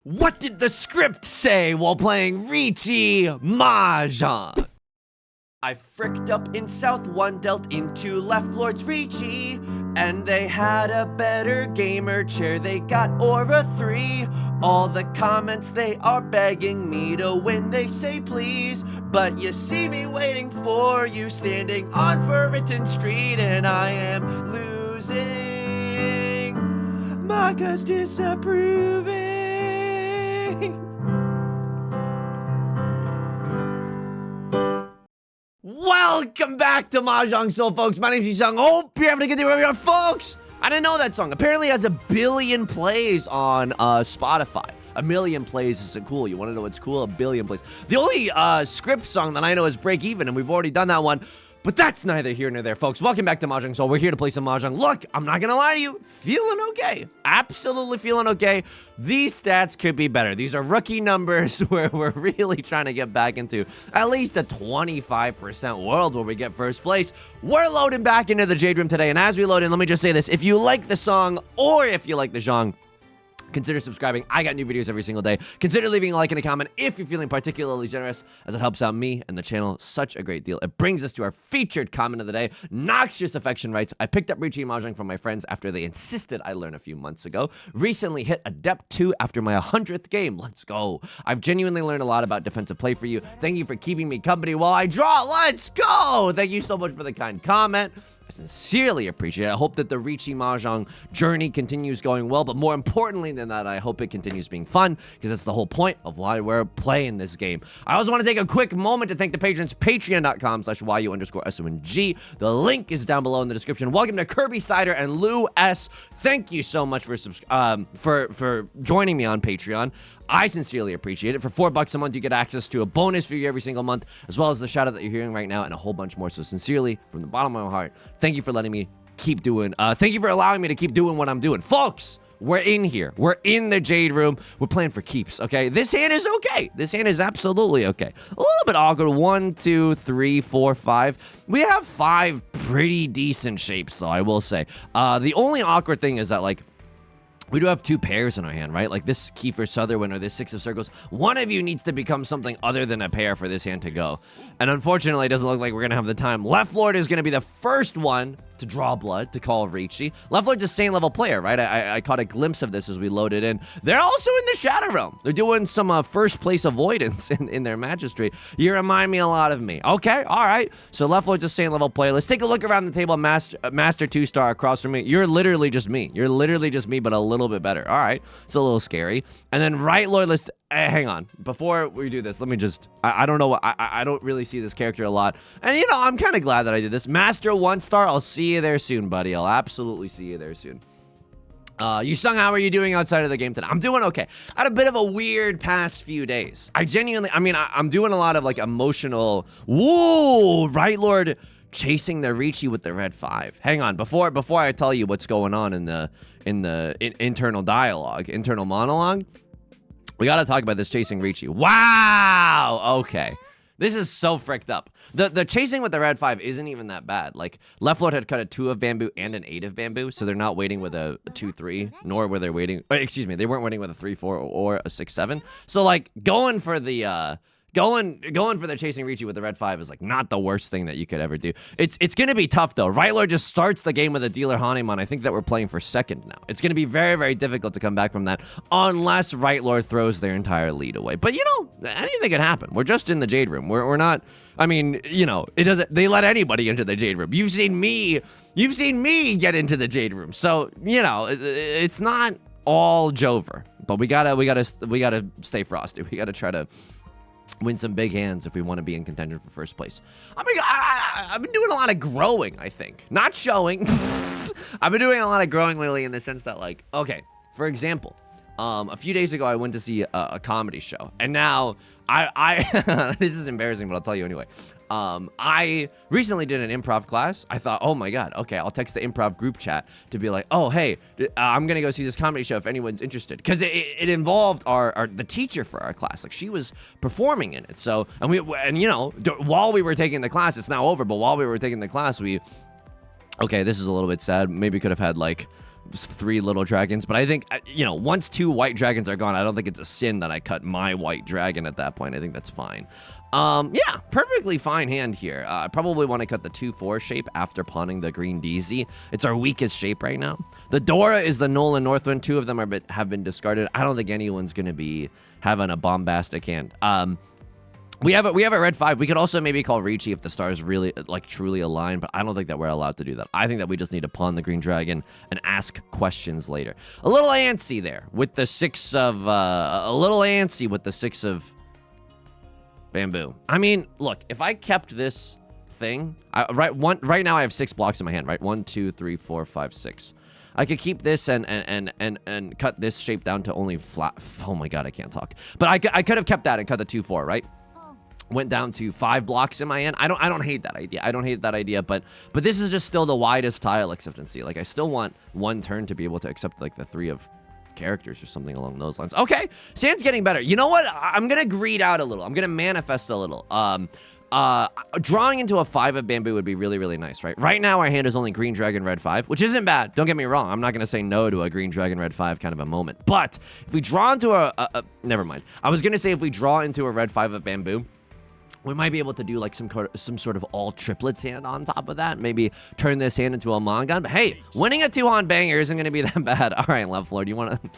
What did the script say while playing Riichi Mahjong? I fricked up in South 1, dealt into left Lord's Riichi, and they had a better gamer chair, they got Aura 3. All the comments, they are begging me to win, they say please. But you see me waiting for you, standing on Forbidden Street, and I am losing. Maka's disapproving. Welcome back to Mahjong Soul, folks. My name's Yusong. Hope you're having a good day wherever you are, folks. I didn't know that song. Apparently it has 1 billion plays on Spotify. 1 million plays isn't cool. You want to know what's cool? 1 billion plays. The only script song that I know is Break Even, and we've already done that one. But that's neither here nor there, folks. Welcome back to Mahjong Soul. We're here to play some Mahjong. Look, I'm not gonna lie to you. Feeling okay. Absolutely feeling okay. These stats could be better. These are rookie numbers where we're really trying to get back into at least a 25% world where we get first place. We're loading back into the Jade Room today. And as we load in, let me just say this. If you like the song or if you like the genre, consider subscribing. I got new videos every single day. Consider leaving a like and a comment if you're feeling particularly generous, as it helps out me and the channel such a great deal. It brings us to our featured comment of the day. Noxious Affection writes, I picked up Riichi Mahjong from my friends after they insisted I learn a few months ago. Recently hit Adept 2 after my 100th game. Let's go. I've genuinely learned a lot about defensive play for you. Thank you for keeping me company while I draw. Let's go. Thank you so much for the kind comment. I sincerely appreciate it. I hope that the Riichi Mahjong journey continues going well, but more importantly than that, I hope it continues being fun, because that's the whole point of why we're playing this game. I also want to take a quick moment to thank the patrons, patreon.com/YU_SONG. The link is down below in the description. Welcome to Kirby Cider and Lou S. Thank you so much for joining me on Patreon. I sincerely appreciate it. For $4 a month, you get access to a bonus video every single month, as well as the shout out that you're hearing right now and a whole bunch more. So sincerely, from the bottom of my heart, thank you for letting me keep doing, thank you for allowing me to keep doing what I'm doing. Folks, we're in here. We're in the Jade Room. We're playing for keeps, okay? This hand is okay. This hand is absolutely okay. A little bit awkward. 1, 2, 3, 4, 5. We have 5 pretty decent shapes, though, I will say. The only awkward thing is that, like, we do have 2 pairs in our hand, right? Like this Kiefer Sutherland or this 6 of Circles. One of you needs to become something other than a pair for this hand to go. And unfortunately, it doesn't look like we're going to have the time. Left Lord is going to be the first one to draw blood, to call Riichi. Left Lord's a same level player, right? I caught a glimpse of this as we loaded in. They're also in the Shadow Realm. They're doing some first place avoidance in their Magistrate. You remind me a lot of me. Okay, all right. So Left Lord's a same level player. Let's take a look around the table. Master 2-star across from me. You're literally just me. You're literally just me, but a little bit better. All right. It's a little scary. And then Right Lord, let's... hang on. Before we do this, let me just... I don't know what... I don't really see this character a lot. And, you know, I'm kind of glad that I did this. Master 1-star, I'll see you there soon, buddy. I'll absolutely see you there soon. Yusong, how are you doing outside of the game today? I'm doing okay. I had a bit of a weird past few days. I'm doing a lot of, like, emotional... Whoa! Right Lord chasing the Riichi with the red 5. Hang on. Before I tell you what's going on in the internal dialogue, internal monologue, we gotta talk about this chasing Riichi. Wow! Okay. This is so fricked up. The chasing with the red 5 isn't even that bad. Like, Left Lord had cut a 2 of bamboo and an 8 of bamboo, so they're not waiting with a 2-3, nor were they waiting... excuse me, they weren't waiting with a 3-4 or a 6-7. So, like, going for the chasing Riichi with the red 5 is, like, not the worst thing that you could ever do. It's gonna be tough, though. Right Lord just starts the game with a dealer Hanemon. I think that we're playing for second now. It's gonna be very, very difficult to come back from that unless Right Lord throws their entire lead away. But, you know, anything can happen. We're just in the Jade Room. We're not... I mean, you know, it doesn't... They let anybody into the Jade Room. You've seen me get into the Jade Room. So, you know, it's not all Jover. But we gotta stay frosty. We gotta try to win some big hands if we want to be in contention for first place. I mean, I've been doing a lot of growing, I think. Not showing. I've been doing a lot of growing lately in the sense that, like, okay, for example, a few days ago, I went to see a comedy show. And now, this is embarrassing, but I'll tell you anyway. I recently did an improv class. I thought, oh my God, okay, I'll text the improv group chat to be like, oh, hey, I'm gonna go see this comedy show if anyone's interested. Because it involved the teacher for our class. Like, she was performing in it. So, and you know, while we were taking the class, it's now over, but while we were taking the class, okay, this is a little bit sad. Maybe could have had, like, 3 little dragons. But I think, you know, once 2 white dragons are gone, I don't think it's a sin that I cut my white dragon at that point. I think that's fine. Yeah, perfectly fine hand here. I probably want to cut the 2-4 shape after pawning the green DZ. It's our weakest shape right now. The Dora is the Nolan Northwind. 2 of them have been discarded. I don't think anyone's going to be having a bombastic hand. We have a red 5. We could also maybe call Riichi if the stars really, like, truly align, but I don't think that we're allowed to do that. I think that we just need to pawn the green dragon and ask questions later. A little antsy there with the 6 of, bamboo. I mean, look, if I kept this thing, right now I have 6 blocks in my hand, right? 1, 2, 3, 4, 5, 6. I could keep this and cut this shape down to only flat. Oh my god, I can't talk. But I could have kept that and cut the 2-4, right? Went down to 5 blocks in my hand. I don't hate that idea. I don't hate that idea, but this is just still the widest tile acceptancy. Like, I still want 1 turn to be able to accept like the 3 of characters or something along those lines. Okay, sand's getting better. You know what? I'm gonna greed out a little. I'm gonna manifest a little. Drawing into a 5 of bamboo would be really, really nice, right? Right now, our hand is only green dragon, red 5, which isn't bad. Don't get me wrong. I'm not going to say no to a green dragon, red 5 kind of a moment. But if we draw into never mind. I was going to say if we draw into a red 5 of bamboo, we might be able to do like some sort of all triplets hand on top of that. Maybe turn this hand into a Mongon. But hey, winning a 2-on banger isn't going to be that bad. All right, Left Lord, you want to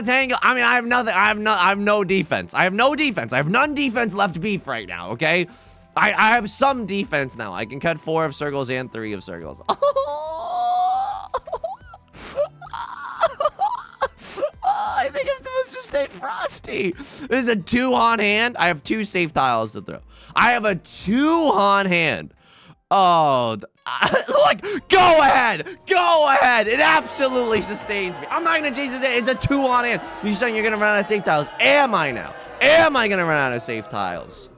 tangle? I mean, I have nothing. I have no defense. I have no defense. I have none defense left beef right now, okay? I have some defense now. I can cut 4 of circles and 3 of circles. I think I'm supposed to stay frosty. This is a 2-on hand. I have 2 safe tiles to throw. I have a 2-on hand. Oh, look, go ahead. Go ahead. It absolutely sustains me. I'm not going to chase this. It's a 2-on hand. You're saying you're going to run out of safe tiles. Am I now? Am I going to run out of safe tiles?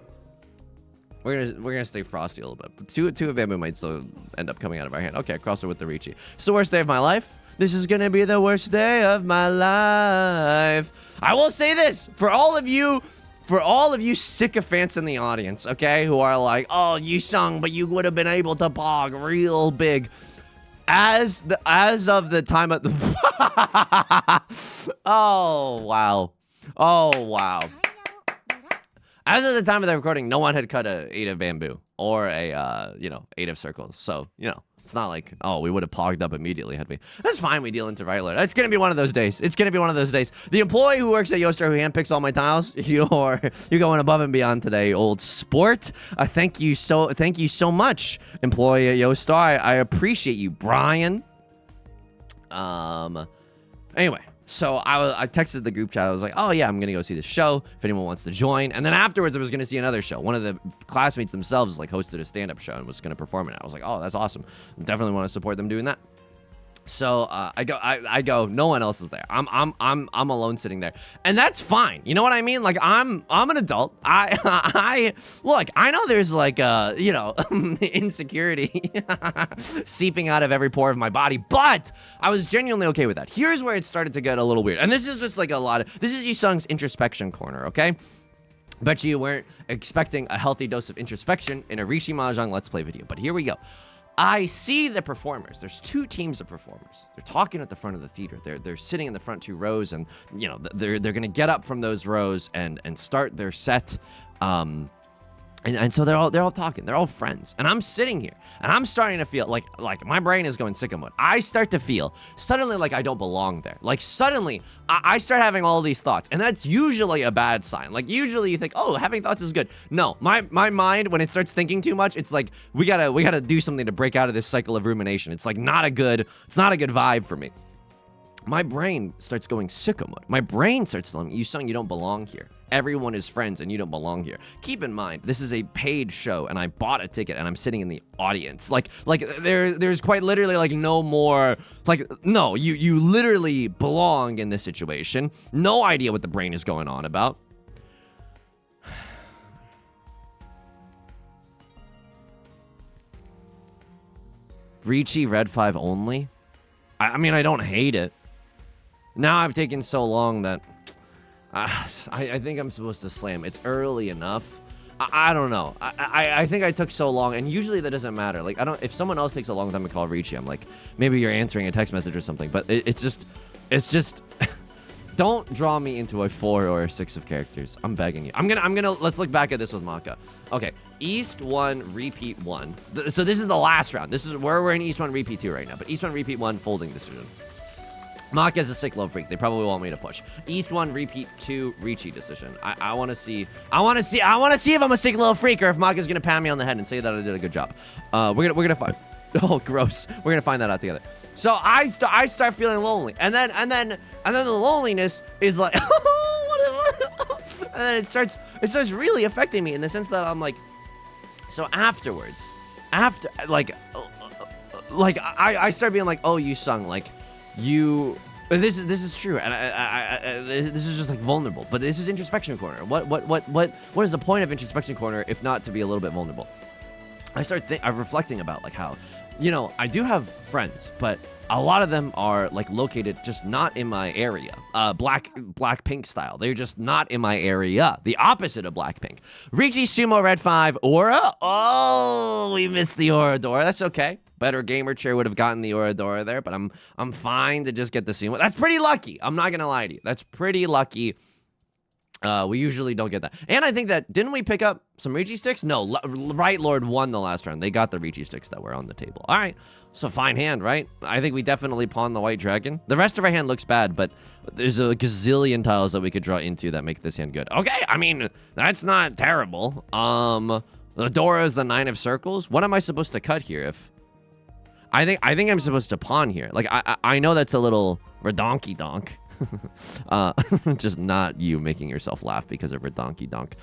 We're gonna stay frosty a little bit. But two of bamboo might still end up coming out of our hand. Okay, cross it with the Riichi. It's the worst day of my life. This is gonna be the worst day of my life. I will say this for all of you sycophants in the audience, okay, who are like, oh, you sung, but you would have been able to pog real big. As of the time of the oh wow. Oh wow. As of the time of the recording, no one had cut a 8 of bamboo or a, 8 of circles. So, it's not like, oh, we would have pogged up immediately, had we. That's fine, we deal into right lord. It's going to be one of those days. It's going to be one of those days. The employee who works at Yoster who handpicks all my tiles, you're going above and beyond today, old sport. Thank you so much, employee at Yostar. I appreciate you, Brian. Anyway. So I texted the group chat. I was like, oh, yeah, I'm going to go see the show if anyone wants to join. And then afterwards, I was going to see another show. One of the classmates themselves hosted a stand-up show and was going to perform it. I was like, oh, that's awesome. Definitely want to support them doing that. So I go. No one else is there. I'm alone sitting there, and that's fine. You know what I mean? Like I'm an adult. I look. I know there's like insecurity seeping out of every pore of my body, but I was genuinely okay with that. Here's where it started to get a little weird, and this is just like this is Yusong's introspection corner. Okay. Bet you weren't expecting a healthy dose of introspection in a Riichi Mahjong Let's Play video, but here we go. I see the performers. There's 2 teams of performers. They're talking at the front of the theater. They're sitting in the front 2 rows, and they're gonna get up from those rows and start their set. And so they're all talking. They're all friends. And I'm sitting here, and I'm starting to feel like my brain is going sicko mode. I start to feel suddenly like I don't belong there. Like suddenly I start having all these thoughts, and that's usually a bad sign. Like usually you think, oh, having thoughts is good. No, my mind, when it starts thinking too much, it's like we gotta do something to break out of this cycle of rumination. It's like not a good vibe for me. My brain starts going sicko mode. My brain starts telling me, Yusong, you don't belong here. Everyone is friends and you don't belong here. Keep in mind, this is a paid show and I bought a ticket and I'm sitting in the audience. Like there's quite literally like no more, like, no, you literally belong in this situation. No idea what the brain is going on about. Riichi Red 5 only? I mean, I don't hate it. Now I've taken so long that I think I'm supposed to slam. It's early enough. I don't know. I think I took so long, and usually that doesn't matter. Like, if someone else takes a long time to call Riichi, I'm like, maybe you're answering a text message or something. But it's just, don't draw me into a 4 or a 6 of characters. I'm begging you. Let's look back at this with Maka. Okay, East 1, Repeat 1. So this is the last round. This is where we're in East 1, Repeat 2 right now. But East 1, Repeat 1, folding decision. Maka is a sick low freak. They probably want me to push. East 1, Repeat 2, Riichi decision. I want to see if I'm a sick little freak or if Maka's gonna pat me on the head and say that I did a good job. We're gonna find. Oh, gross. We're gonna find that out together. So I start feeling lonely, and then the loneliness is like, and then it starts really affecting me in the sense that I'm like, so afterwards, I start being like, oh, Yusong, like, this is true, and this is just like vulnerable, but this is introspection corner. What is the point of introspection corner if not to be a little bit vulnerable? I'm reflecting about like how, you know, I do have friends, but a lot of them are like located just not in my area. Blackpink style. They're just not in my area. The opposite of Blackpink. Riichi Sumo Red 5 Aura. Oh, we missed the Oradora. That's okay. Better gamer chair would have gotten the Oradora there, but I'm fine to just get the Sumo. That's pretty lucky. I'm not gonna lie to you. That's pretty lucky. We usually don't get that. And I think that, didn't we pick up some Riichi sticks? No, Right Lord won the last round. They got the Riichi sticks that were on the table. All right, so fine hand, right? I think we definitely pawned the White Dragon. The rest of our hand looks bad, but there's a gazillion tiles that we could draw into that make this hand good. Okay, I mean, that's not terrible. The Dora is the 9 of circles. What am I supposed to cut here? If I think I'm supposed to pawn here. Like, I know that's a little redonky donk. Just not you making yourself laugh because of redonky donk.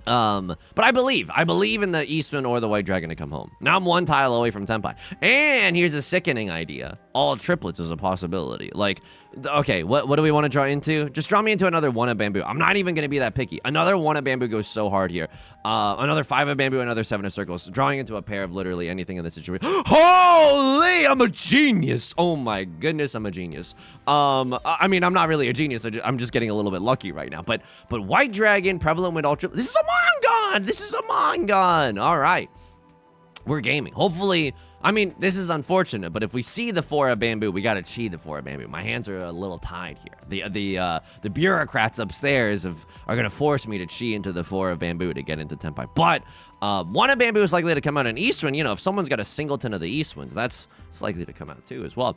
But I believe in the Eastman or the White Dragon to come home. Now I'm 1 tile away from Tenpai. And here's a sickening idea. All triplets is a possibility. Like, okay, what do we want to draw into? Just draw me into another 1 of bamboo. I'm not even going to be that picky. Another 1 of bamboo goes so hard here. Another 5 of bamboo, another 7 of circles. Drawing into a pair of literally anything in this situation. Holy, I'm a genius. Oh my goodness, I'm a genius. I mean, I'm not really a genius. I'm just getting a little bit lucky right now. But White Dragon, prevalent with all triplets. This is a Mongon. This is a Mongon. All right. We're gaming. Hopefully, I mean, this is unfortunate, but if we see the 4 of bamboo, we gotta chi the 4 of bamboo. My hands are a little tied here. The bureaucrats upstairs are gonna force me to chi into the 4 of bamboo to get into Tenpai. But 1 of bamboo is likely to come out in Eastwind. You know, if someone's got a singleton of the Eastwinds, it's likely to come out too as well.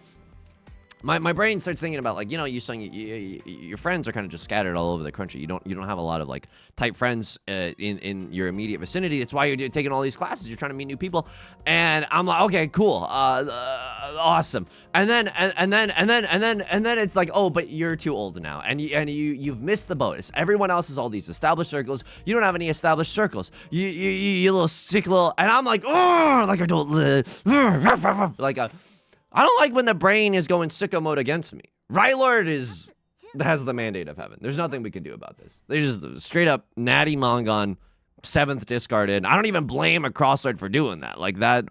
My brain starts thinking about, like, you know, your friends are kind of just scattered all over the country. You don't have a lot of like type friends in your immediate vicinity. That's why you're taking all these classes. You're trying to meet new people. And I'm like, okay, cool, awesome. And then it's like, oh, but you're too old now, and you've missed the boat. Everyone else has all these established circles. You don't have any established circles. You little sick little. And I'm like, oh, like I don't like a. I don't like when the brain is going sicko mode against me. Right Lord has the mandate of heaven. There's nothing we can do about this. They just straight up natty Mongon, 7th discarded. I don't even blame a Crosslord for doing that. Like that,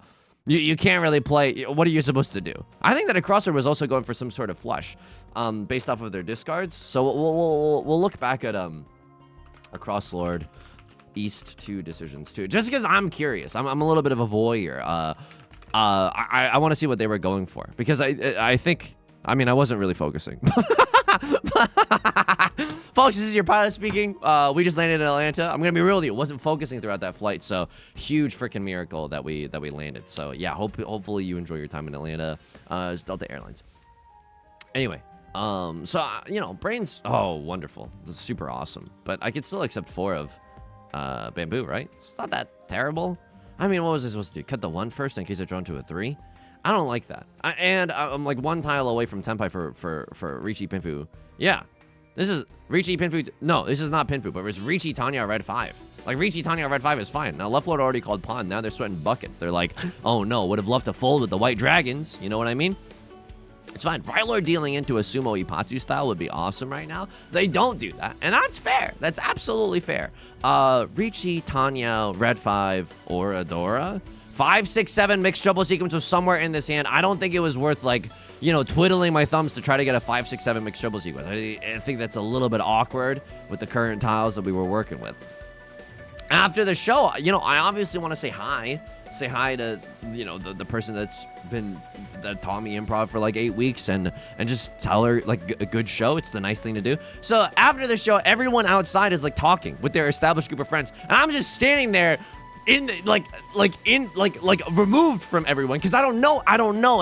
you can't really play. What are you supposed to do? I think that a Crosslord was also going for some sort of flush, based off of their discards. So we'll look back at a Crosslord East 2 decisions too, just because I'm curious. I'm a little bit of a voyeur. I want to see what they were going for, because I think, I mean, I wasn't really focusing. Folks, this is your pilot speaking. We just landed in Atlanta. I'm gonna be real with you. Wasn't focusing throughout that flight, so huge freaking miracle that we landed. So yeah, hopefully you enjoy your time in Atlanta. It's Delta Airlines. Anyway, so you know, brains. Oh, wonderful. This is super awesome. But I could still accept 4 of bamboo, right? It's not that terrible. I mean, what was I supposed to do? Cut the 1 first in case I draw into a 3? I don't like that. I'm like 1 tile away from Tenpai for Riichi Pinfu. Yeah. This is Riichi Pinfu. No, this is not Pinfu, but it's Riichi Tanya Red 5. Like, Riichi Tanya Red 5 is fine. Now, Left Lord already called pawn. Now they're sweating buckets. They're like, oh no, would have loved to fold with the White Dragons. You know what I mean? It's fine. Right Lord dealing into a Sumo Ipatsu style would be awesome right now. They don't do that, and that's fair. That's absolutely fair. Riichi, Tanya, Red 5, Oradora. 5, 6, 7 mixed trouble sequence was somewhere in this hand. I don't think it was worth, like, you know, twiddling my thumbs to try to get a 5, 6, 7 mixed trouble sequence. I think that's a little bit awkward with the current tiles that we were working with. after the show, you know, I obviously want to say hi to, you know, the person that taught me improv for like 8 weeks and just tell her like a good show. It's the nice thing to do. So after the show, everyone outside is like talking with their established group of friends, and I'm just standing there in removed from everyone because I don't know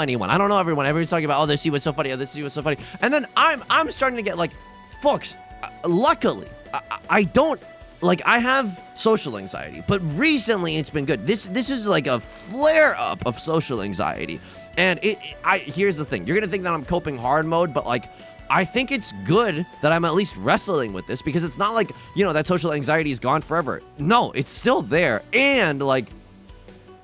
anyone. I don't know everyone. Everyone's talking about, oh, this scene was so funny. Oh, this scene was so funny. And then I'm starting to get like, folks, luckily I don't. Like, I have social anxiety, but recently it's been good. This is like a flare-up of social anxiety. And here's the thing. You're going to think that I'm coping hard mode, but, like, I think it's good that I'm at least wrestling with this because it's not like, you know, that social anxiety is gone forever. No, it's still there. And, like,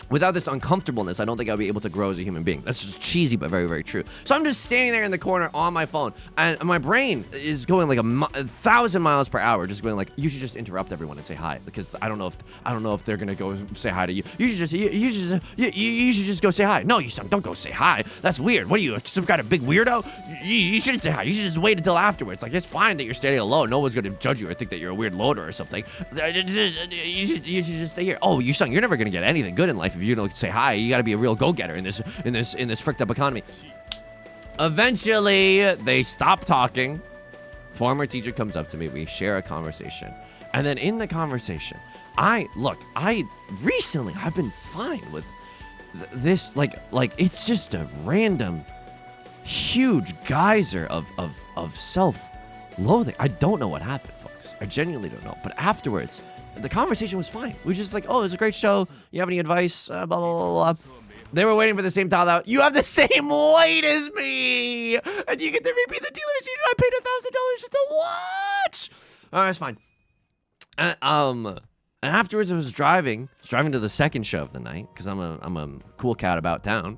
without this uncomfortableness, I don't think I'll be able to grow as a human being. That's just cheesy, but very, very true. So I'm just standing there in the corner on my phone, and my brain is going like 1,000 miles per hour, just going like, you should just interrupt everyone and say hi, because I don't know if they're gonna go say hi to you. You should just go say hi. No, Yusong, don't go say hi. That's weird. What are you, some kind of big weirdo? You shouldn't say hi. You should just wait until afterwards. Like, it's fine that you're standing alone. No one's gonna judge you or think that you're a weird loader or something. You should just stay here. Oh, Yusong, you're never gonna get anything good in life if you don't say hi. You got to be a real go-getter in this fricked up economy. Eventually, they stop talking. Former teacher comes up to me. We share a conversation, and then in the conversation, I've been fine with this. Like it's just a random, huge geyser of self-loathing. I don't know what happened, folks. I genuinely don't know. But afterwards, the conversation was fine. We were just like, oh, it was a great show. You have any advice? Blah, blah, blah, blah. They were waiting for the same tile out. You have the same weight as me. And you get to repeat the dealer scene. I paid $1,000 just to watch. All right, it's fine. And afterwards, I was driving to the second show of the night because I'm a cool cat about town.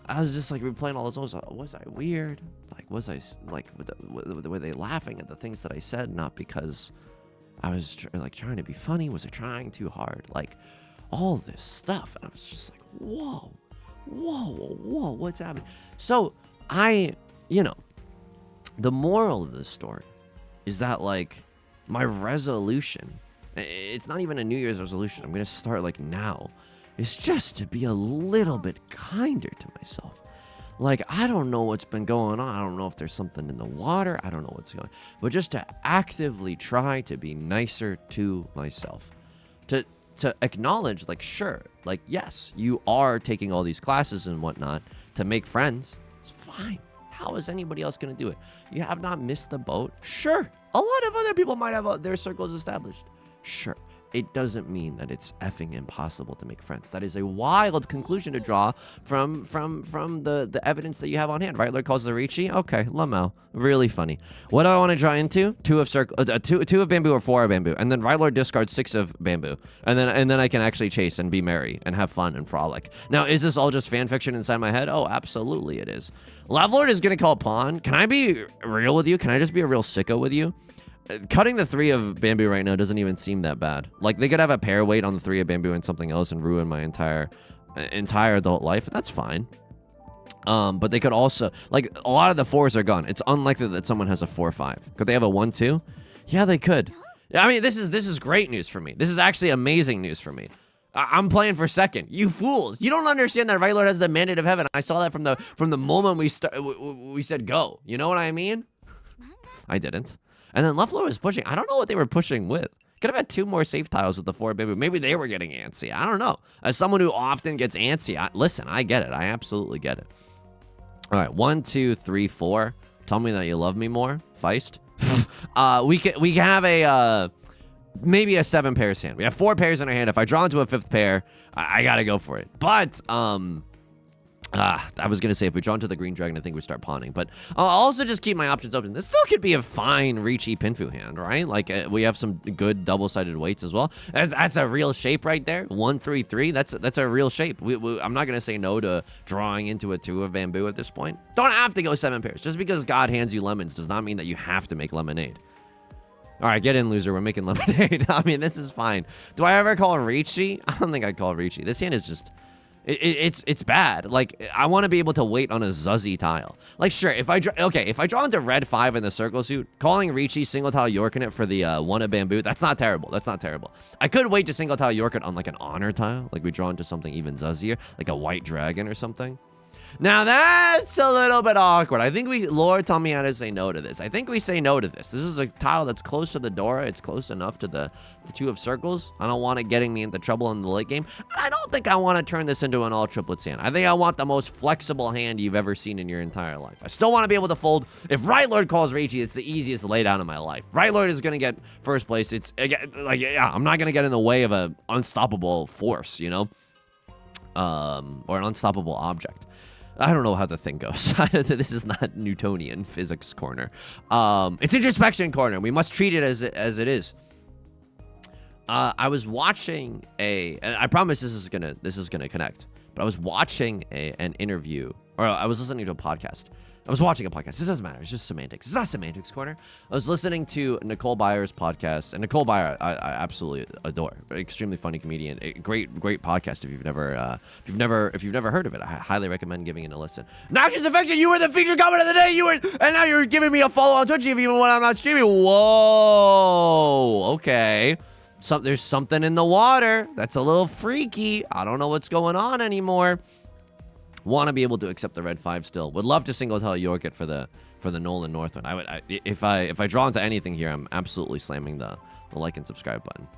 I was just like replaying all those. Was I weird? Like, was I like? Were they laughing at the things that I said? Not because I was trying to be funny. Was I trying too hard? Like, all this stuff, and I was just like, whoa, what's happening? So you know, the moral of this story is that like my resolution. It's not even a New Year's resolution. I'm gonna start like now. Is just to be a little bit kinder to myself. Like, I don't know what's been going on. I don't know if there's something in the water. I don't know what's going on. But just to actively try to be nicer to myself. To acknowledge, like, sure, like, yes, you are taking all these classes and whatnot to make friends. It's fine. How is anybody else going to do it? You have not missed the boat? Sure. A lot of other people might have their circles established. Sure. It doesn't mean that it's effing impossible to make friends. That is a wild conclusion to draw from the evidence that you have on hand. Right? Riichi calls the Riichi. Okay, Lamel. Really funny. What do I want to draw into? Two of bamboo or 4 of bamboo. And then Riichi discards 6 of bamboo. And then I can actually chase and be merry and have fun and frolic. Now, is this all just fan fiction inside my head? Oh, absolutely it is. Lovelord is going to call pawn. Can I be real with you? Can I just be a real sicko with you? Cutting the 3 of bamboo right now doesn't even seem that bad. Like, they could have a pair weight on the 3 of bamboo and something else and ruin my entire adult life. That's fine. But they could also, like, a lot of the 4s are gone. It's unlikely that someone has a 4-5. Could they have a 1-2? Yeah, they could. I mean, this is great news for me. This is actually amazing news for me. I'm playing for second. You fools! You don't understand that Riichi has the mandate of heaven. I saw that from the moment we said go. You know what I mean? I didn't. And then Left Low was pushing. I don't know what they were pushing with. Could have had 2 more safe tiles with the 4 bamboo. Maybe they were getting antsy. I don't know. As someone who often gets antsy, listen, I get it. I absolutely get it. All right, 1, 2, 3, 4. Tell me that you love me more, Feist. We can have a maybe a 7 pairs hand. We have 4 pairs in our hand. If I draw into a 5th pair, I gotta go for it. But I was going to say, if we draw into the green dragon, I think we start pawning. But I'll also just keep my options open. This still could be a fine Riichi Pinfu hand, right? Like, we have some good double-sided weights as well. That's a real shape right there. 1, 3, 3. That's a real shape. I'm not going to say no to drawing into a 2 of bamboo at this point. Don't have to go 7 pairs. Just because God hands you lemons does not mean that you have to make lemonade. All right, get in, loser. We're making lemonade. I mean, this is fine. Do I ever call Riichi? I don't think I'd call Riichi. This hand is just... It's bad. Like, I want to be able to wait on a Zuzzy tile. Like, sure, if I draw into red 5 in the circle suit, calling Riichi single tile Yorkin it for the one of bamboo, that's not terrible. That's not terrible. I could wait to single tile Yorkin on like an honor tile, like we draw into something even Zuzzier, like a white dragon or something. Now that's a little bit awkward. I think Lord tell me how to say no to this. I think we say no to this. This is a tile that's close to the door. It's close enough to the 2 of circles. I don't want it getting me into trouble in the late game. I don't think I want to turn this into an all triplets hand. I think I want the most flexible hand you've ever seen in your entire life. I still want to be able to fold. If Right Lord calls Riichi, it's the easiest lay down in my life. Right Lord is going to get first place. It's like, yeah, I'm not going to get in the way of an unstoppable force, you know, or an unstoppable object. I don't know how the thing goes. This is not Newtonian physics corner. It's introspection corner. We must treat it as it is. I was watching and I promise this is gonna connect. But I was watching an interview, or I was listening to a podcast. I was watching a podcast. It doesn't matter. It's just semantics. It's not semantics corner. I was listening to Nicole Byer's podcast, and Nicole Byer I absolutely adore. Extremely funny comedian. A great podcast. If you've never heard of it, I highly recommend giving it a listen. Noxious Affection, you were the featured comment of the day. And now you're giving me a follow on Twitch even when I'm not streaming. Whoa. Okay. There's something in the water that's a little freaky. I don't know what's going on anymore. Want to be able to accept the red 5 still. Would love to single tile York it for the Nolan Northwind. If I draw into anything here, I'm absolutely slamming the like and subscribe button.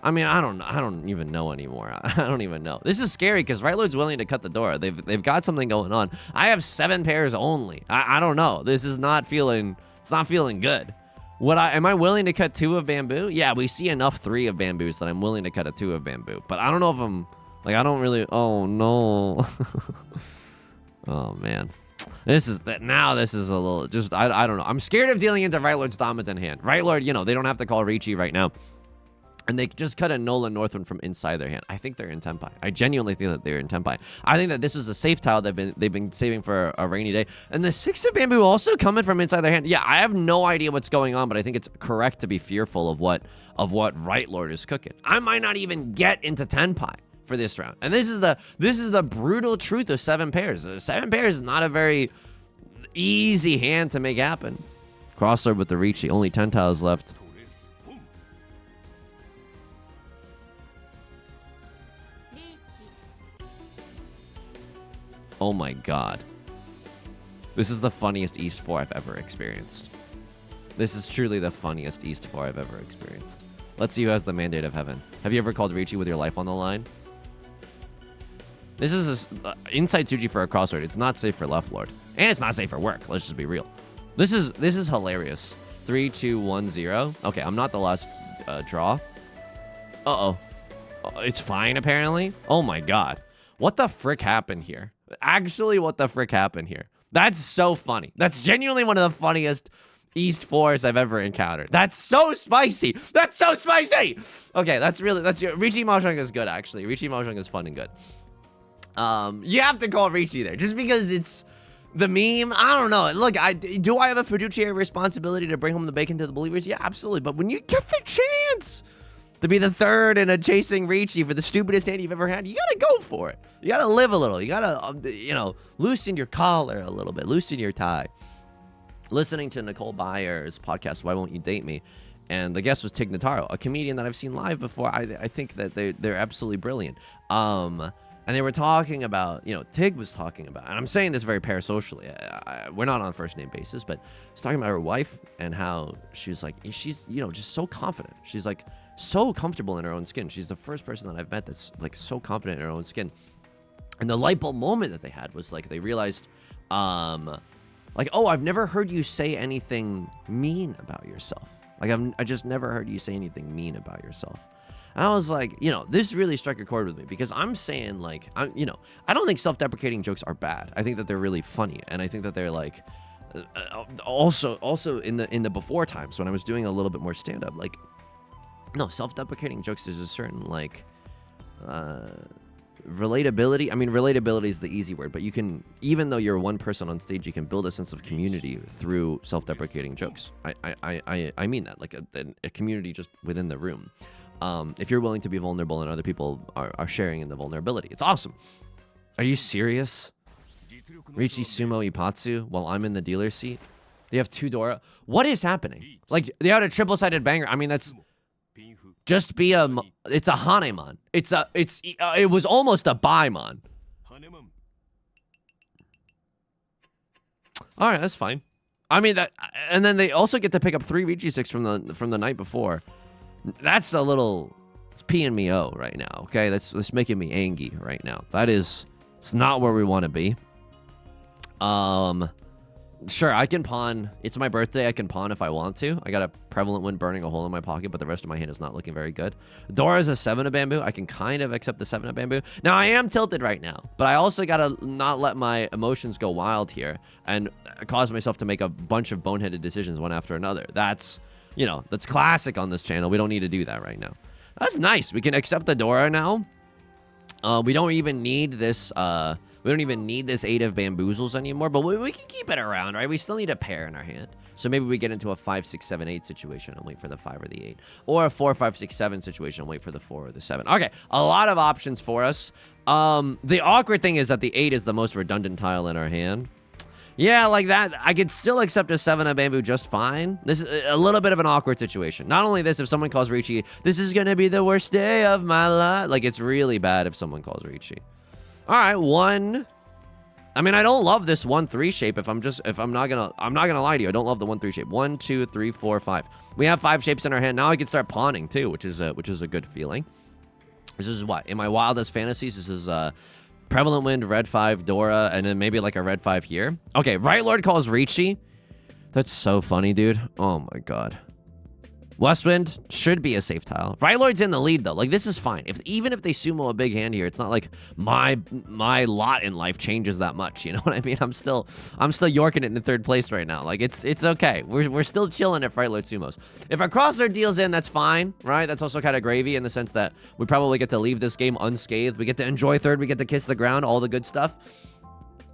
I mean, I don't even know anymore. I don't even know. This is scary because Right Lord's willing to cut the door. They've got something going on. I have 7 pairs only. I don't know. This is not feeling. It's not feeling good. Am I willing to cut 2 of bamboo? Yeah, we see enough 3 of bamboos that I'm willing to cut a 2 of bamboo. But I don't know if I'm like, I don't really. Oh no. Oh man, this is a little just I don't know. I'm scared of dealing into Right Lord's dominant hand. Right Lord, you know, they don't have to call Riichi right now, and they just cut a Nolan Northwind from inside their hand. I think they're in Tenpai. I genuinely think that they're in Tenpai. I think that this is a safe tile they've been saving for a rainy day. And the 6 of bamboo also coming from inside their hand. Yeah, I have no idea what's going on, but I think it's correct to be fearful of what Right Lord is cooking. I might not even get into Tenpai for this round. And this is the brutal truth of 7 pairs. 7 pairs is not a very easy hand to make happen. Crossroad with the Riichi. Only 10 tiles left. Oh my god. This is the funniest East 4 I've ever experienced. This is truly the funniest East 4 I've ever experienced. Let's see who has the mandate of heaven. Have you ever called Riichi with your life on the line? This is inside Tsuji for a crossroad. It's not safe for left lord. And it's not safe for work. Let's just be real. This is hilarious. 3, 2, 1, 0. Okay, I'm not the last draw. Uh-oh. It's fine, apparently. Oh my god. What the frick happened here? Actually, what the frick happened here? That's so funny. That's genuinely one of the funniest East 4s I've ever encountered. That's so spicy. That's so spicy. Okay, Riichi Mahjong is good, actually. Riichi Mahjong is fun and good. You have to call Riichi there just because it's the meme. I don't know. Look, do I have a fiduciary responsibility to bring home the bacon to the believers? Yeah, absolutely. But when you get the chance to be the 3rd in a chasing Riichi for the stupidest hand you've ever had, you gotta go for it. You gotta live a little. You gotta, loosen your collar a little bit, loosen your tie. Listening to Nicole Byer's podcast, Why Won't You Date Me? And the guest was Tig Notaro, a comedian that I've seen live before. I think that they're absolutely brilliant. And they were talking about, Tig was talking about, and I'm saying this very parasocially. We're not on a first name basis, but she's talking about her wife and how she's like, she's, just so confident. She's like so comfortable in her own skin. She's the first person that I've met that's like so confident in her own skin. And the light bulb moment that they had was like, they realized, oh, I've never heard you say anything mean about yourself. Like, I just never heard you say anything mean about yourself. And I was like, this really struck a chord with me because I'm saying like, I don't think self-deprecating jokes are bad. I think that they're really funny. And I think that they're like, also in the before times when I was doing a little bit more stand-up, like, no, self-deprecating jokes, there's a certain like, relatability. I mean, relatability is the easy word, but you can, even though you're one person on stage, you can build a sense of community through self-deprecating jokes. I mean that, like a community just within the room. If you're willing to be vulnerable and other people are sharing in the vulnerability, it's awesome. Are you serious? Riichi Sumo Ipatsu while I'm in the dealer's seat? They have 2 Dora? What is happening? Like, they had a triple-sided banger. I mean, that's... Just be a... It's a Hanemon. It was almost a Baimon. Alright, that's fine. I mean, that... And then they also get to pick up 3 Riichi 6 from the night before. That's a little... It's peeing me out right now, okay? That's making me angry right now. That is... It's not where we want to be. Sure, I can pawn. It's my birthday. I can pawn if I want to. I got a prevalent wind burning a hole in my pocket, but the rest of my hand is not looking very good. Dora is a 7 of bamboo. I can kind of accept the 7 of bamboo. Now, I am tilted right now, but I also got to not let my emotions go wild here and cause myself to make a bunch of boneheaded decisions one after another. That's, you know, that's classic on this channel. We don't need to do that right now. That's nice. We can accept the Dora now. We don't even need this, we don't even need this 8 of bamboozles anymore, but we can keep it around, right? We still need a pair in our hand. So maybe we get into a 5, 6, 7, 8 situation and wait for the 5 or the 8. Or a 4, 5, 6, 7 situation and wait for the 4 or the 7. Okay, a lot of options for us. The awkward thing is that the 8 is the most redundant tile in our hand. Yeah, like that, I could still accept a 7 of bamboo just fine. This is a little bit of an awkward situation. Not only this, if someone calls Riichi, this is gonna be the worst day of my life. Like, it's really bad if someone calls Riichi. All right, 1. I mean, I don't love this 1-3 shape. I'm not gonna lie to you. I don't love the 1-3 shape. 1, 2, 3, 4, 5. We have 5 shapes in our hand. Now I can start pawning too, which is a good feeling. This is what in my wildest fantasies. This is prevalent wind, red 5, Dora, and then maybe like a red 5 here. Okay, Right Lord calls Riichi. That's so funny, dude. Oh my god. Westwind should be a safe tile. Right Lord's in the lead, though. Like, this is fine. Even if they sumo a big hand here, it's not like my lot in life changes that much. You know what I mean? I'm still yorking it in 3rd place right now. Like, it's okay. We're still chilling if Right Lord sumos. If our crosshair deals in, that's fine, right? That's also kind of gravy in the sense that we probably get to leave this game unscathed. We get to enjoy 3rd. We get to kiss the ground, all the good stuff.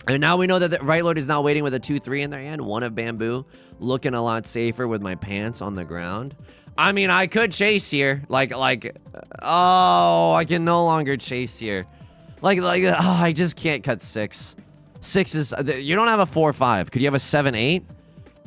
And now we know that the Right Lord is now waiting with a 2-3 in their hand. 1 of bamboo. Looking a lot safer with my pants on the ground. I mean, I could chase here. Oh, I can no longer chase here. Oh, I just can't cut 6. 6 is, you don't have a 4-5. Could you have a 7-8?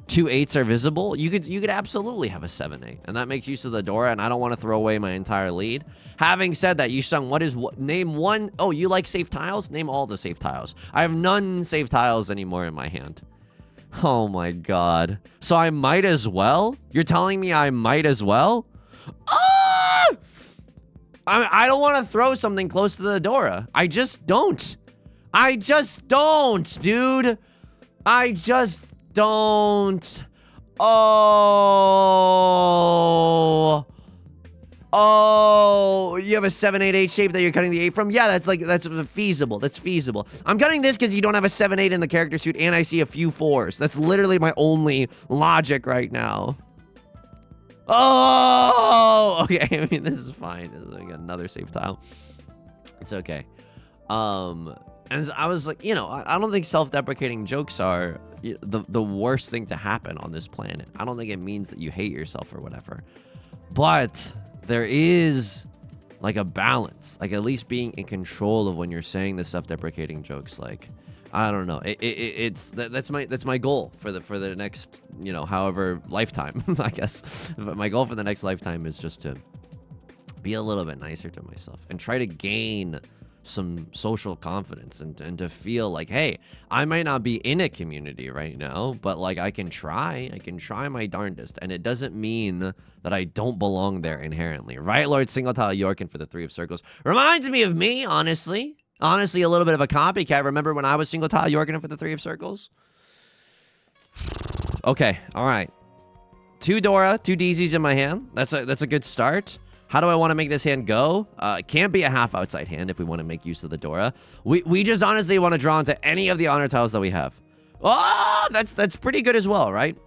2 8s are visible. You could absolutely have a 7-8. And that makes use of the Dora, and I don't want to throw away my entire lead. Having said that, Yusong, name one. Oh, you like safe tiles? Name all the safe tiles. I have none safe tiles anymore in my hand. Oh my god. So I might as well? You're telling me I might as well? Ah! I don't want to throw something close to the Dora. I just don't. I just don't, dude. I just don't. Oh. Oh, you have a 7-8-8 shape that you're cutting the 8 from? Yeah, that's feasible. That's feasible. I'm cutting this because you don't have a 7-8 in the character suit, and I see a few 4s. That's literally my only logic right now. Oh, okay. I mean, this is fine. This is like another safe tile. It's okay. And I was like, you know, I don't think self-deprecating jokes are the worst thing to happen on this planet. I don't think it means that you hate yourself or whatever. But there is like a balance, like at least being in control of when you're saying the self-deprecating jokes. Like, I don't know, that's my goal for the next, you know, however lifetime. I guess my goal for the next lifetime is just to be a little bit nicer to myself and try to gain some social confidence and to feel like, hey, I might not be in a community right now, but like I can try my darndest, and it doesn't mean that I don't belong there inherently. Right Lord single tile Yorkin for the 3 of circles reminds me of me, honestly a little bit of a copycat. Remember when I was single tile Yorkin for the 3 of circles? Okay, all right, 2 Dora, 2 DZs in my hand. That's a good start. How do I want to make this hand go? It can't be a half outside hand if we want to make use of the Dora. We just honestly want to draw into any of the honor tiles that we have. Oh, that's pretty good as well, right?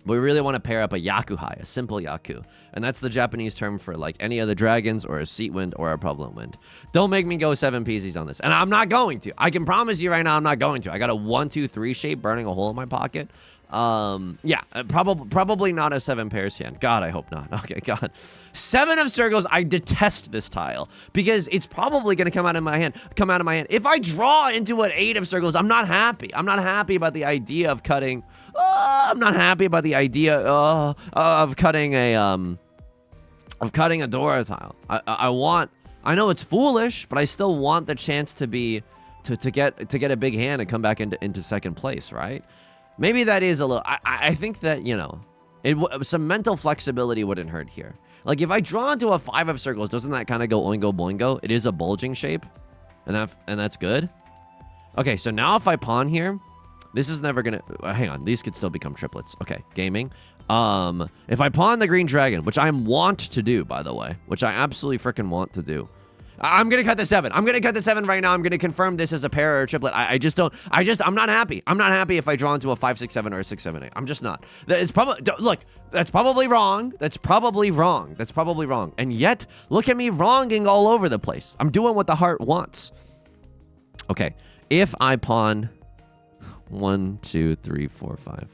We really want to pair up a Yakuhai, a simple Yaku. And that's the Japanese term for like any of the dragons or a seat wind or a prevalent wind. Don't make me go 7 PZs on this. And I'm not going to. I can promise you right now I'm not going to. I got a 1, 2, 3 shape burning a hole in my pocket. Yeah, probably not a 7 pairs hand. God, I hope not. Okay, God. 7 of circles. I detest this tile because it's probably gonna come out of my hand. If I draw into an 8 of circles, I'm not happy. I'm not happy about the idea of cutting. I'm not happy about the idea of cutting a Dora tile. I know it's foolish, but I still want the chance to get a big hand and come back into second place, right? Maybe that is a little. I think that, you know, some mental flexibility wouldn't hurt here. Like if I draw into a 5 of circles, doesn't that kind of go oingo boingo? It is a bulging shape, and that's good. Okay, so now if I pawn here, this is never gonna. Hang on, these could still become triplets. Okay, gaming. If I pawn the green dragon, which I want to do, by the way, which I absolutely freaking want to do. I'm gonna cut the 7. I'm gonna cut the 7 right now. I'm gonna confirm this as a pair or a triplet. I'm not happy. I'm not happy if I draw into a 5, 6, 7 or a 6, 7, 8. I'm just not. It's probably, look, that's probably wrong. That's probably wrong. And yet, look at me wronging all over the place. I'm doing what the heart wants. Okay, if I pawn 1, 2, 3, 4, 5,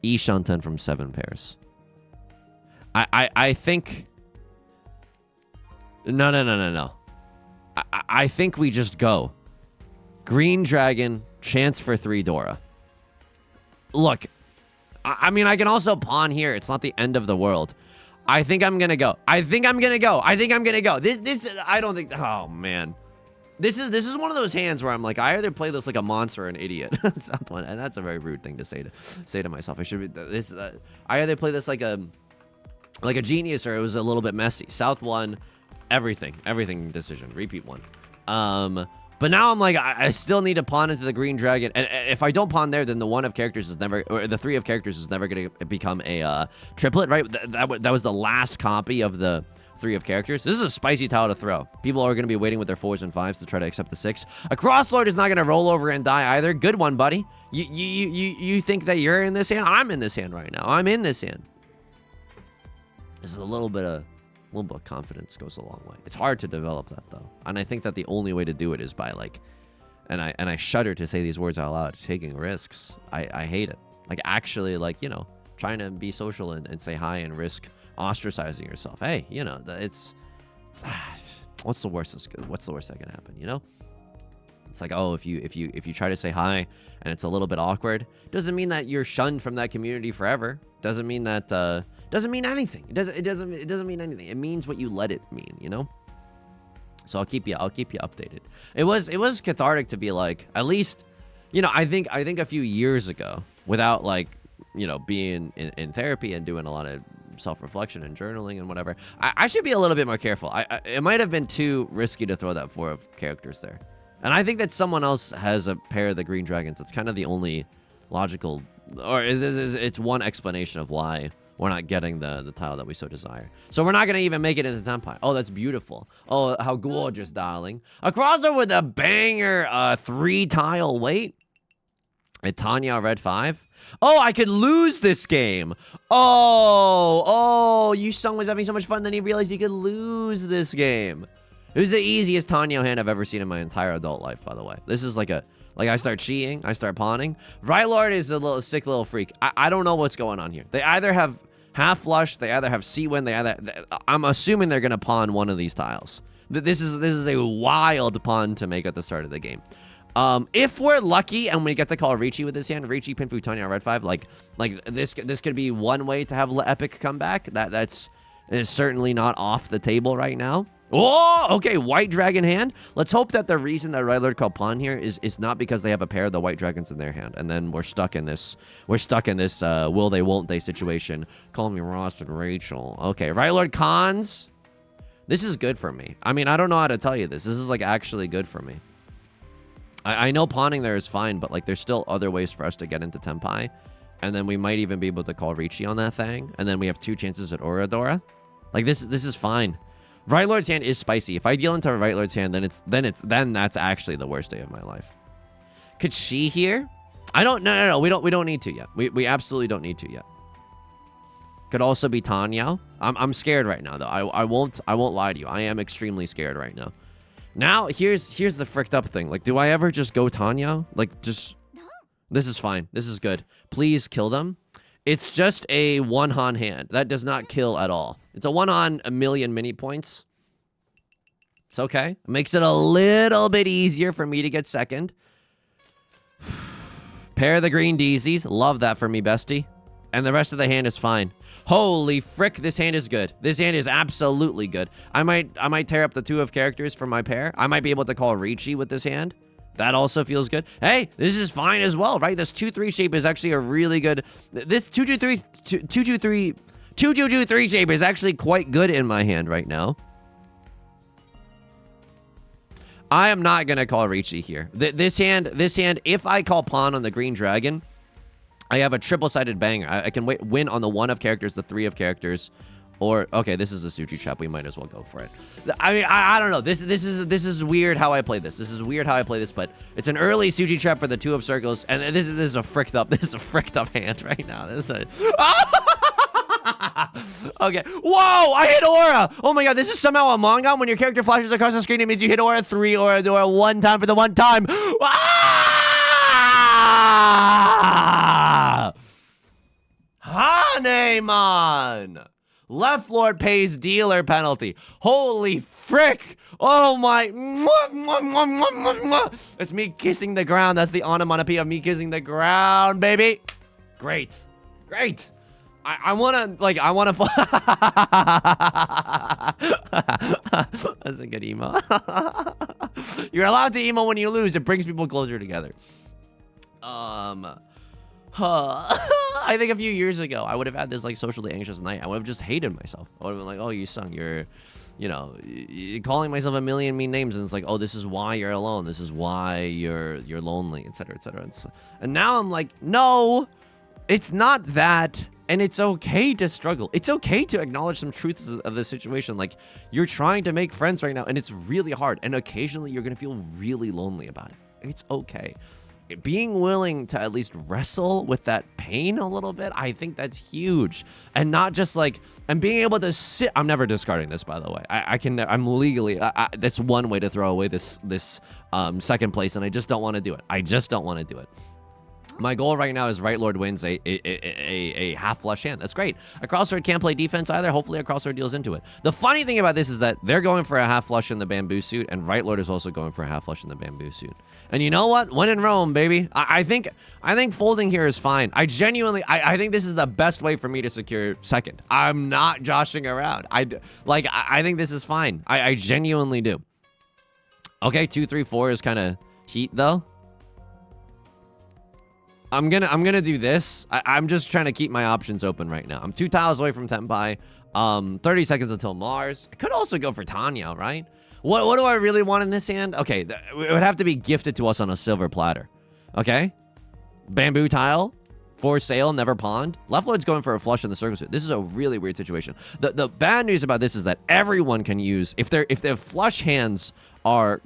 E Shanten from 7 pairs. I think. No. I think we just go. Green dragon, chance for 3 Dora. Look, I mean, I can also pawn here. It's not the end of the world. I think I'm gonna go. I don't think. Oh man, this is one of those hands where I'm like, I either play this like a monster or an idiot. And that's a very rude thing to say to myself. I should be this. I either play this like a genius or it was a little bit messy. South won. Everything decision. Repeat 1. But now I'm like, I still need to pawn into the green dragon. And if I don't pawn there, then the 1 of characters is never, or the 3 of characters is never going to become a triplet, right? That was the last copy of the 3 of characters. This is a spicy tile to throw. People are going to be waiting with their 4s and 5s to try to accept the 6. A crosslord is not going to roll over and die either. Good one, buddy. You think that you're in this hand? I'm in this hand right now. I'm in this hand. This is a little bit of confidence goes a long way. It's hard to develop that though, and I think that the only way to do it is by like, and I shudder to say these words out loud, taking risks. I hate it. Like actually, like, you know, trying to be social and say hi and risk ostracizing yourself. Hey, you know, it's what's the worst that can happen? You know, it's like, oh, if you try to say hi and it's a little bit awkward, doesn't mean that you're shunned from that community forever. Doesn't mean that. Doesn't mean anything. It doesn't mean anything. It means what you let it mean, you know? So I'll keep you updated. It was cathartic to be like, at least, you know, I think a few years ago, without like, you know, being in therapy and doing a lot of self-reflection and journaling and whatever, I should be a little bit more careful. It might have been too risky to throw that 4 of characters there. And I think that someone else has a pair of the green dragons. It's kind of the only logical, or it's one explanation of why we're not getting the tile that we so desire. So we're not going to even make it into Tenpai. Oh, that's beautiful. Oh, how gorgeous, darling. A crossover with a banger 3 tile weight. A Tanya red 5. Oh, I could lose this game. Oh, Yusong was having so much fun, then he realized he could lose this game. It was the easiest Tanya hand I've ever seen in my entire adult life, by the way. This is like I start cheating, I start pawning. Rylord is a sick little freak. I don't know what's going on here. They either have half flush, they either have C-win, I'm assuming they're gonna pawn one of these tiles. This is a wild pawn to make at the start of the game. If we're lucky and we get to call Riichi with this hand, Riichi, Pinfu, Tanya, red 5, like this could be one way to have epic comeback. That is certainly not off the table right now. Oh, okay, white dragon hand. Let's hope that the reason that Rylord called pawn here is not because they have a pair of the white dragons in their hand, and then we're stuck in this will they, won't they situation. Call me Ross and Rachel. Okay, Rylord cons. This is good for me. I mean, I don't know how to tell you this. This is like actually good for me. I know pawning there is fine, but like there's still other ways for us to get into Tenpai, and then we might even be able to call Riichi on that thing, and then we have 2 chances at Oradora. Like this is fine. Rylord's hand is spicy. If I deal into Rylord's hand, then that's actually the worst day of my life. Could she here? I don't. No. We don't need to yet. We absolutely don't need to yet. Could also be Tanya. I'm scared right now though. I won't lie to you. I am extremely scared right now. Now here's the fricked up thing. Like, do I ever just go Tanya? Like, just this is fine. This is good. please kill them. It's just a one-on hand. That does not kill at all. It's a one-on a million mini points. It's okay. It makes it a little bit easier for me to get second. Pair the green daisies. Love that for me, bestie. And the rest of the hand is fine. Holy frick, this hand is good. This hand is absolutely good. I might tear up the 2 of characters for my pair. I might be able to call Riichi with this hand. That also feels good. Hey, this is fine as well, right? This 2-3 shape is actually a really good... This 2-2-3 shape is actually quite good in my hand right now. I am not going to call Riichi here. This hand, if I call pawn on the green dragon, I have a triple-sided banger. I can win on the 1 of characters, the 3 of characters, or okay, this is a Suchi trap. We might as well go for it. I mean, I don't know. This is weird how I play this. This is weird how I play this, but it's an early Suchi trap for the 2 of circles, and this is a fricked up hand right now. This is okay. Whoa! I hit aura. Oh my god! This is somehow a manga. When your character flashes across the screen, it means you hit aura 3 or 1 time for the 1 time. Ah! Hanemon! Left Lord pays dealer penalty. Holy frick! Oh my! It's me kissing the ground. That's the onomatopoeia of me kissing the ground, baby. Great, great. I wanna. That's a good emo. You're allowed to emo when you lose. It brings people closer together. I think a few years ago, I would have had this like socially anxious night. I would have just hated myself. I would have been like, oh, Yusong, you're calling myself a million mean names, and it's like, oh, this is why you're alone. This is why you're lonely, etc., etc. And now I'm like, no, it's not that. And it's okay to struggle. It's okay to acknowledge some truths of the situation. Like, you're trying to make friends right now, and it's really hard. And occasionally, you're going to feel really lonely about it. It's okay. Being willing to at least wrestle with that pain a little bit, I think that's huge. And not just like, and being able to sit. I'm never discarding this, by the way. I'm legally, that's one way to throw away this second place, and I just don't want to do it. I just don't want to do it. My goal right now is Right Lord wins a half flush hand. That's great. A crossword can't play defense either. Hopefully a crossword deals into it. The funny thing about this is that they're going for a half flush in the bamboo suit, and Right Lord is also going for a half flush in the bamboo suit. And you know what? When in Rome, baby. I think folding here is fine. I genuinely, I think this is the best way for me to secure second. I'm not joshing around. I think this is fine. I genuinely do. Okay, 2, 3, 4 is kind of heat though. I'm gonna do this. I'm just trying to keep my options open right now. I'm 2 tiles away from Tenpai. 30 seconds until Mars. I could also go for Tanya, right? What do I really want in this hand? Okay, it would have to be gifted to us on a silver platter. Okay? Bamboo tile. For sale, never pawned. Left Lord's going for a flush in the circle suit. This is a really weird situation. The bad news about this is that everyone can use, if their flush hands are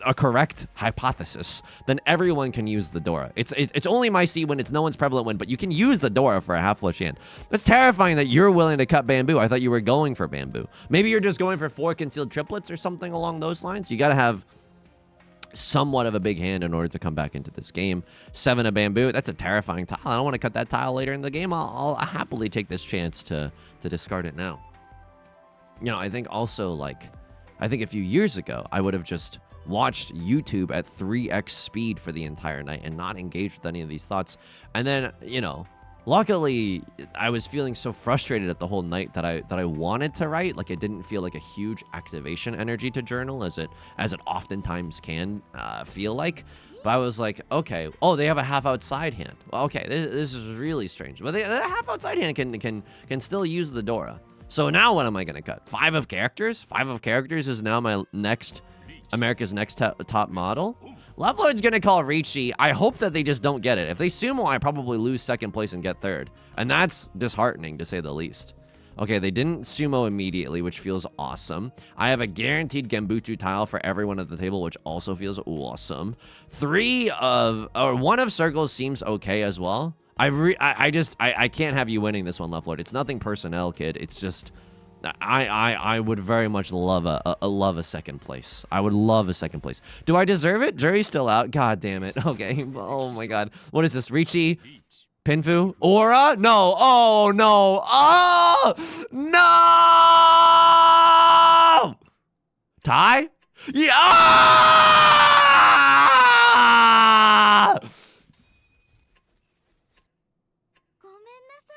a correct hypothesis, then everyone can use the Dora. It's only my C when it's no one's prevalent win, but you can use the Dora for a half flush hand. That's terrifying that you're willing to cut bamboo. I thought you were going for bamboo. Maybe you're just going for 4 concealed triplets or something along those lines. You gotta have somewhat of a big hand in order to come back into this game. 7 of bamboo. That's a terrifying tile. I don't want to cut that tile later in the game. I'll happily take this chance to discard it now. You know, I think also, like, I think a few years ago, I would have just watched YouTube at 3x speed for the entire night and not engaged with any of these thoughts. And then, you know, luckily, I was feeling so frustrated at the whole night that I wanted to write. Like, it didn't feel like a huge activation energy to journal as it oftentimes can feel like. But I was like, okay, oh, they have a half outside hand. Okay, this is really strange. But the half outside hand can still use the Dora. So now what am I gonna cut? 5 of characters? 5 of characters is now my America's next top model. Left Lord's gonna call Riichi. I hope that they just don't get it. If they sumo, I probably lose second place and get third. And that's disheartening, to say the least. Okay, they didn't sumo immediately, which feels awesome. I have a guaranteed Genbutsu tile for everyone at the table, which also feels awesome. 1 of circles seems okay as well. I can't have you winning this one, Left Lord. It's nothing personnel, kid. It's just, I would very much love a second place. I would love a second place. Do I deserve it? Jury's still out. God damn it. Okay. Oh my god. What is this? Riichi Pinfu? Aura? No. Oh, no. Oh, no! Tie? Yeah! Ah! ごめんなさ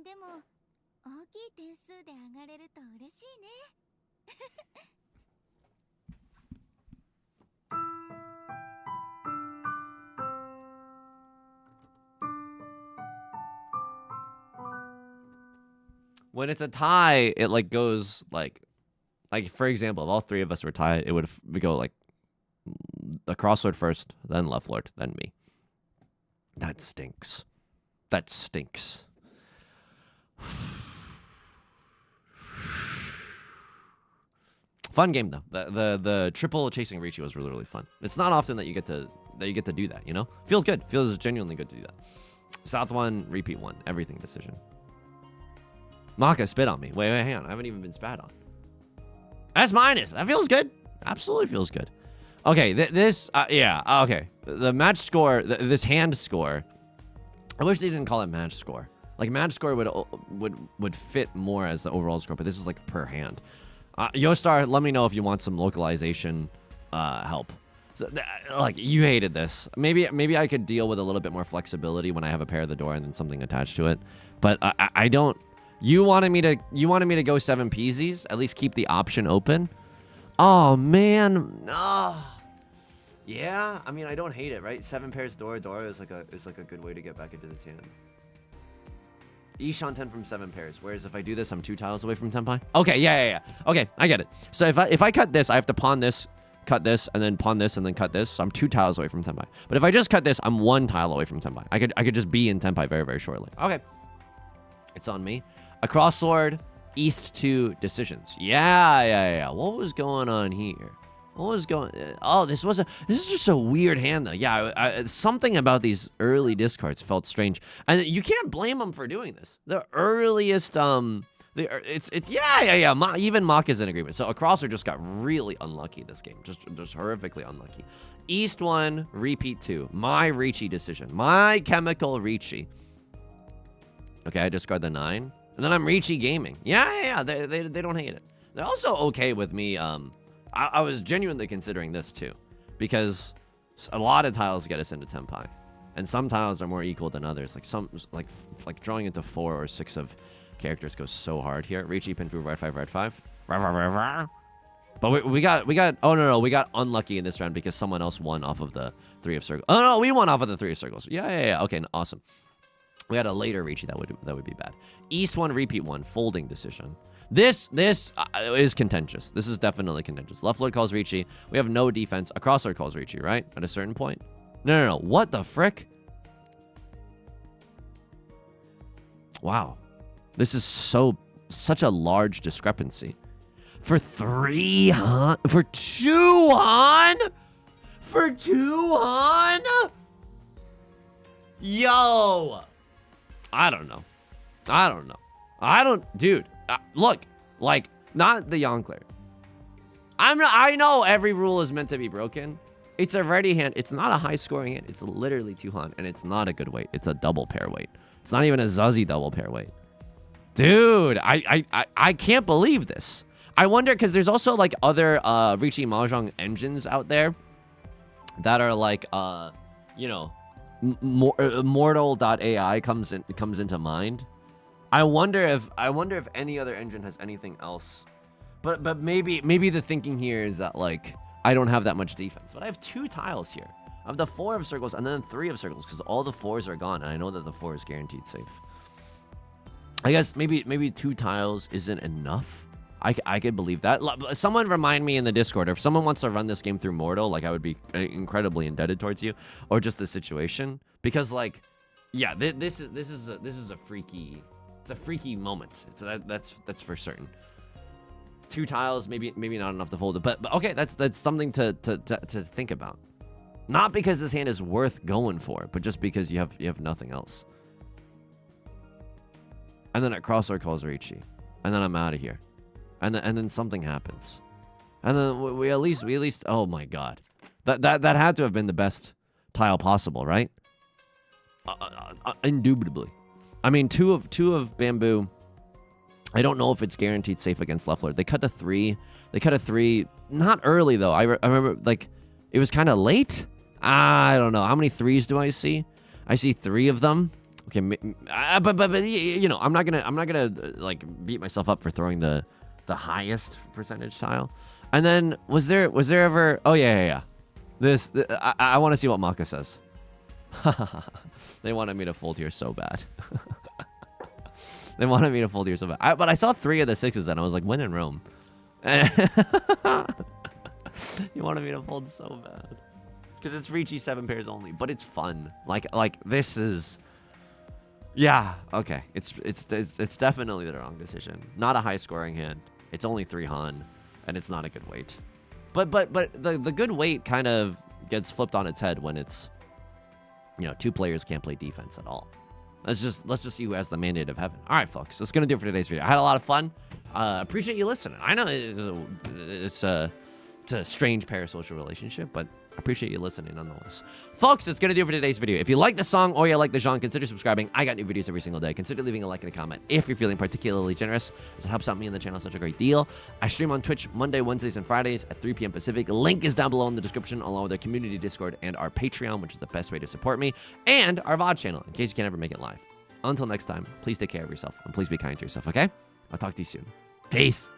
い。でも大きい点数で上がれると嬉しいね。When it's a tie, it like goes like for example, if all three of us were tied, it would go like the crossword first, then left lord, then me. That stinks. That stinks. Fun game though. The triple chasing Riichi was really fun. It's not often that you get to do that, you know? Feels good. Feels genuinely good to do that. South 1, repeat 1. Everything decision. Maka spit on me. Wait, hang on. I haven't even been spat on. S minus. That feels good. Absolutely feels good. Okay, yeah, okay. The match score, this hand score. I wish they didn't call it match score. Like match score would fit more as the overall score, but this is like per hand. Yostar, let me know if you want some localization help. So, like you hated this. Maybe I could deal with a little bit more flexibility when I have a pair of the door and then something attached to it. But I don't. You wanted me to go 7 peasies? At least keep the option open. Oh man. Yeah. I mean, I don't hate it, right? 7 pairs door is like a good way to get back into this hand. Ishan 10 from 7 pairs. Whereas if I do this, I'm 2 tiles away from Tenpai. Okay, yeah. Okay, I get it. So if I cut this, I have to pawn this, cut this, and then pawn this, and then cut this. So I'm 2 tiles away from Tenpai. But if I just cut this, I'm 1 tile away from Tenpai. I could just be in Tenpai very, very shortly. Okay. It's on me. A crossword, East 2 decisions. Yeah. What was going on here? What was going? Oh, this is just a weird hand though. Yeah, something about these early discards felt strange, and you can't blame them for doing this. The earliest, even Mock is in agreement. So a crossword just got really unlucky this game, just horrifically unlucky. East 1, repeat 2. My Riichi decision. My chemical Riichi. Okay, I discard the 9. And then I'm Riichi gaming. Yeah. They don't hate it. They're also okay with me. I was genuinely considering this too, because a lot of tiles get us into Tenpai, and some tiles are more equal than others. Like drawing into 4 or 6 of characters goes so hard here. Riichi, Pinfu, red 5. But we got. Oh no, we got unlucky in this round because someone else won off of the 3 of circles. Oh no, we won off of the 3 of circles. Yeah. Okay, awesome. We had a later Riichi that would be bad. East 1, repeat 1, folding decision. This is contentious. This is definitely contentious. Left lord calls Riichi. We have no defense. A cross lord calls Riichi, right? At a certain point. No. What the frick? Wow. This is such a large discrepancy. For 3 Han? For 2 Han? For 2 Han? Yo. I don't know. Dude, look, like, not the Yonkler. I know every rule is meant to be broken. It's a ready hand. It's not a high scoring hand. It's literally 2 Han, and it's not a good weight. It's a double pair weight. It's not even a Zuzzy double pair weight. Dude, I can't believe this. I wonder, because there's also like other Riichi Mahjong engines out there that are like, Mortal.ai comes into mind. I wonder if any other engine has anything else. But maybe the thinking here is that like I don't have that much defense. But I have 2 tiles here. I have the 4 of circles and then 3 of circles because all the 4s are gone, and I know that the 4 is guaranteed safe. I guess maybe 2 tiles isn't enough. I could believe that. Someone remind me in the Discord, or if someone wants to run this game through Mortal, like I would be incredibly indebted towards you, or just the situation, because like, yeah, this is a freaky moment. That's for certain. 2 tiles, maybe not enough to fold it, but okay, that's something to think about. Not because this hand is worth going for, but just because you have nothing else. And then at crossword calls Riichi, and then I'm out of here. And then something happens, and then we at least oh my god, that had to have been the best tile possible, right? Indubitably. I mean, two of Bamboo. I don't know if it's guaranteed safe against Leffler. They cut to 3. They cut a 3. Not early though. I remember like it was kind of late. I don't know how many 3s do I see. I see 3 of them. Okay, but you know, I'm not gonna like beat myself up for throwing the highest percentage tile. And then was there ever? Oh yeah. This I want to see what Maka says. They wanted me to fold here so bad. They wanted me to fold here so bad. But I saw 3 of the 6s and I was like, when in Rome. You wanted me to fold so bad. Because it's Riichi 7 pairs only, but it's fun. Like this is, yeah, okay. It's definitely the wrong decision. Not a high scoring hand. It's only 3 Han, and it's not a good weight. But the good weight kind of gets flipped on its head when it's, you know, 2 players can't play defense at all. Let's just see who has the mandate of heaven. All right, folks, that's gonna do it for today's video. I had a lot of fun. Appreciate you listening. I know it's a strange parasocial relationship, but I appreciate you listening nonetheless. Folks, that's going to do it for today's video. If you like the song or you like the genre, consider subscribing. I got new videos every single day. Consider leaving a like and a comment if you're feeling particularly generous, as it helps out me and the channel such a great deal. I stream on Twitch Monday, Wednesdays, and Fridays at 3 p.m. Pacific. Link is down below in the description, along with our community Discord and our Patreon, which is the best way to support me, and our VOD channel, in case you can't ever make it live. Until next time, please take care of yourself, and please be kind to yourself, okay? I'll talk to you soon. Peace.